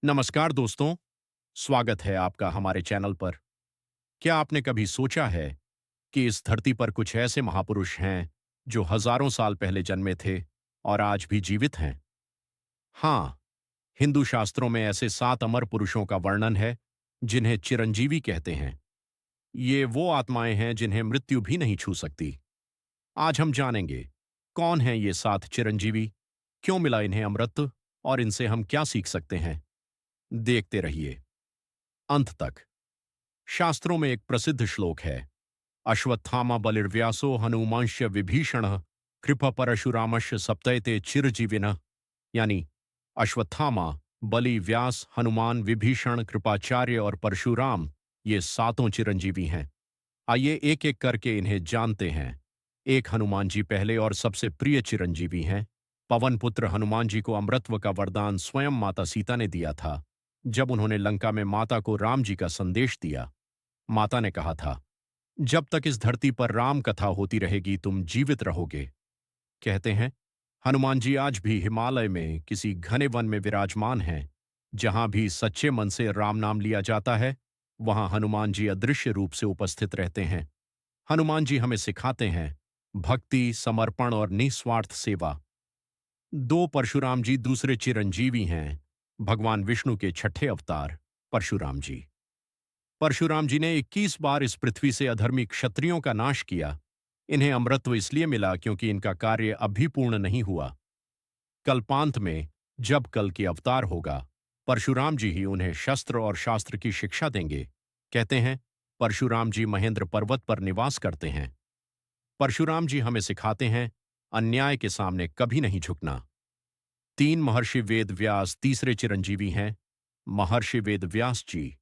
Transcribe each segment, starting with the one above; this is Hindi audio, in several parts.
नमस्कार दोस्तों, स्वागत है आपका हमारे चैनल पर। क्या आपने कभी सोचा है कि इस धरती पर कुछ ऐसे महापुरुष हैं जो हजारों साल पहले जन्मे थे और आज भी जीवित हैं? हाँ, हिंदू शास्त्रों में ऐसे 7 अमर पुरुषों का वर्णन है जिन्हें चिरंजीवी कहते हैं। ये वो आत्माएं हैं जिन्हें मृत्यु भी नहीं छू सकती। आज हम जानेंगे कौन हैं ये 7 चिरंजीवी, क्यों मिला इन्हें अमृत और इनसे हम क्या सीख सकते हैं। देखते रहिए अंत तक। शास्त्रों में एक प्रसिद्ध श्लोक है, अश्वत्थामा बलिर्व्यासो हनुमांश्य विभीषण कृपा परशुरामश्य सप्तैते चिरजीविनः। यानी अश्वत्थामा, बलि, व्यास, हनुमान, विभीषण, कृपाचार्य और परशुराम ये 7 चिरंजीवी हैं। आइए एक एक करके इन्हें जानते हैं। एक हनुमान जी पहले और सबसे प्रिय चिरंजीवी हैं। पवन पुत्र हनुमान जी को अमृतत्व का वरदान स्वयं माता सीता ने दिया था जब उन्होंने लंका में माता को राम जी का संदेश दिया। माता ने कहा था, जब तक इस धरती पर राम कथा होती रहेगी तुम जीवित रहोगे। कहते हैं हनुमान जी आज भी हिमालय में किसी घने वन में विराजमान हैं। जहां भी सच्चे मन से राम नाम लिया जाता है वहां हनुमान जी अदृश्य रूप से उपस्थित रहते हैं। हनुमान जी हमें सिखाते हैं भक्ति, समर्पण और निस्वार्थ सेवा। 2 परशुराम जी दूसरे चिरंजीवी हैं, भगवान विष्णु के छठे अवतार परशुराम जी। परशुराम जी ने 21 बार इस पृथ्वी से अधर्मी क्षत्रियों का नाश किया। इन्हें अमरत्व इसलिए मिला क्योंकि इनका कार्य अभी पूर्ण नहीं हुआ। कल्पांत में जब कल की अवतार होगा, परशुराम जी ही उन्हें शस्त्र और शास्त्र की शिक्षा देंगे। कहते हैं परशुराम जी महेंद्र पर्वत पर निवास करते हैं। परशुराम जी हमें सिखाते हैं अन्याय के सामने कभी नहीं झुकना। 3 महर्षि वेद व्यास तीसरे चिरंजीवी हैं। महर्षि वेद व्यास जी,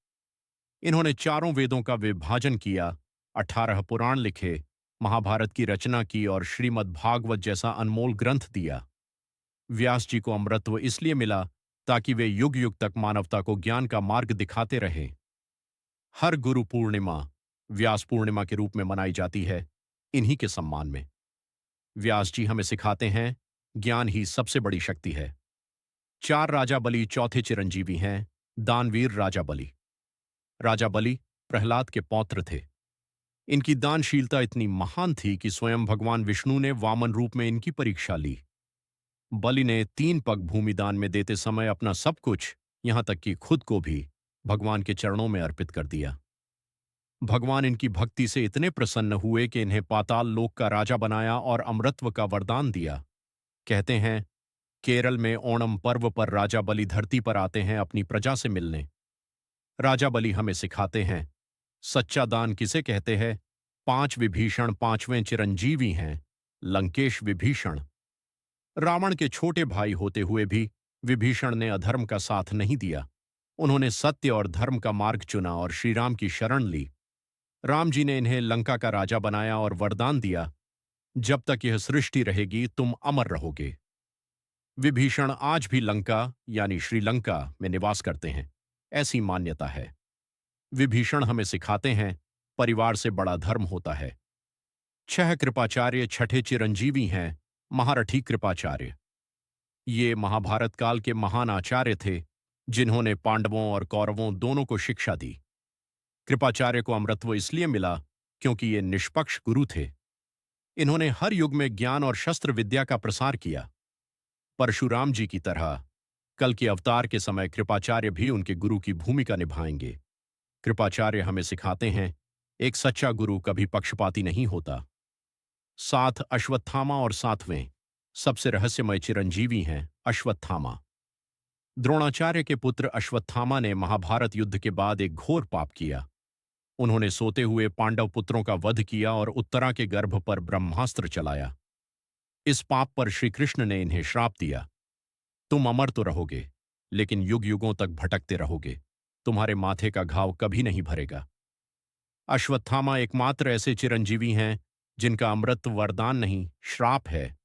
इन्होंने चारों वेदों का विभाजन किया, 18 पुराण लिखे, महाभारत की रचना की और श्रीमद् भागवत जैसा अनमोल ग्रंथ दिया। व्यास जी को अमरत्व इसलिए मिला ताकि वे युग युग तक मानवता को ज्ञान का मार्ग दिखाते रहे। हर गुरु पूर्णिमा व्यास पूर्णिमा के रूप में मनाई जाती है, इन्हीं के सम्मान में। व्यास जी हमें सिखाते हैं ज्ञान ही सबसे बड़ी शक्ति है। 4 राजा बलि चौथे चिरंजीवी हैं, दानवीर राजा बलि। राजा बलि प्रहलाद के पौत्र थे। इनकी दानशीलता इतनी महान थी कि स्वयं भगवान विष्णु ने वामन रूप में इनकी परीक्षा ली। बलि ने 3 पग भूमि दान में देते समय अपना सब कुछ, यहां तक कि खुद को भी भगवान के चरणों में अर्पित कर दिया। भगवान इनकी भक्ति से इतने प्रसन्न हुए कि इन्हें पाताल लोक का राजा बनाया और अमरत्व का वरदान दिया। कहते हैं केरल में ओणम पर्व पर राजा बलि धरती पर आते हैं अपनी प्रजा से मिलने। राजा बलि हमें सिखाते हैं सच्चा दान किसे कहते हैं। 5 विभीषण 5वें चिरंजीवी हैं, लंकेश विभीषण। रावण के छोटे भाई होते हुए भी विभीषण ने अधर्म का साथ नहीं दिया। उन्होंने सत्य और धर्म का मार्ग चुना और श्रीराम की शरण ली। राम जी ने इन्हें लंका का राजा बनाया और वरदान दिया, जब तक यह सृष्टि रहेगी तुम अमर रहोगे। विभीषण आज भी लंका यानी श्रीलंका में निवास करते हैं, ऐसी मान्यता है। विभीषण हमें सिखाते हैं परिवार से बड़ा धर्म होता है। 6 कृपाचार्य छठे चिरंजीवी हैं, महारथी कृपाचार्य। ये महाभारत काल के महान आचार्य थे जिन्होंने पांडवों और कौरवों दोनों को शिक्षा दी। कृपाचार्य को अमरत्व इसलिए मिला क्योंकि ये निष्पक्ष गुरु थे। इन्होंने हर युग में ज्ञान और शस्त्र विद्या का प्रसार किया। परशुराम जी की तरह कल के अवतार के समय कृपाचार्य भी उनके गुरु की भूमिका निभाएंगे। कृपाचार्य हमें सिखाते हैं एक सच्चा गुरु कभी पक्षपाती नहीं होता। 7 अश्वत्थामा और 7वें सबसे रहस्यमय चिरंजीवी हैं अश्वत्थामा। द्रोणाचार्य के पुत्र अश्वत्थामा ने महाभारत युद्ध के बाद एक घोर पाप किया। उन्होंने सोते हुए पांडव पुत्रों का वध किया और उत्तरा के गर्भ पर ब्रह्मास्त्र चलाया। इस पाप पर श्री कृष्ण ने इन्हें श्राप दिया, तुम अमर तो रहोगे लेकिन युग युगों तक भटकते रहोगे, तुम्हारे माथे का घाव कभी नहीं भरेगा। अश्वत्थामा एकमात्र ऐसे चिरंजीवी हैं जिनका अमृत वरदान नहीं श्राप है।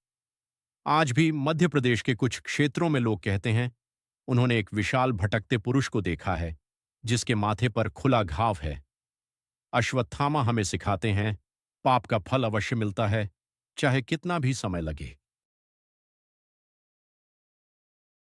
आज भी मध्य प्रदेश के कुछ क्षेत्रों में लोग कहते हैं उन्होंने एक विशाल भटकते पुरुष को देखा है जिसके माथे पर खुला घाव है। अश्वत्थामा हमें सिखाते हैं पाप का फल अवश्य मिलता है, चाहे कितना भी समय लगे।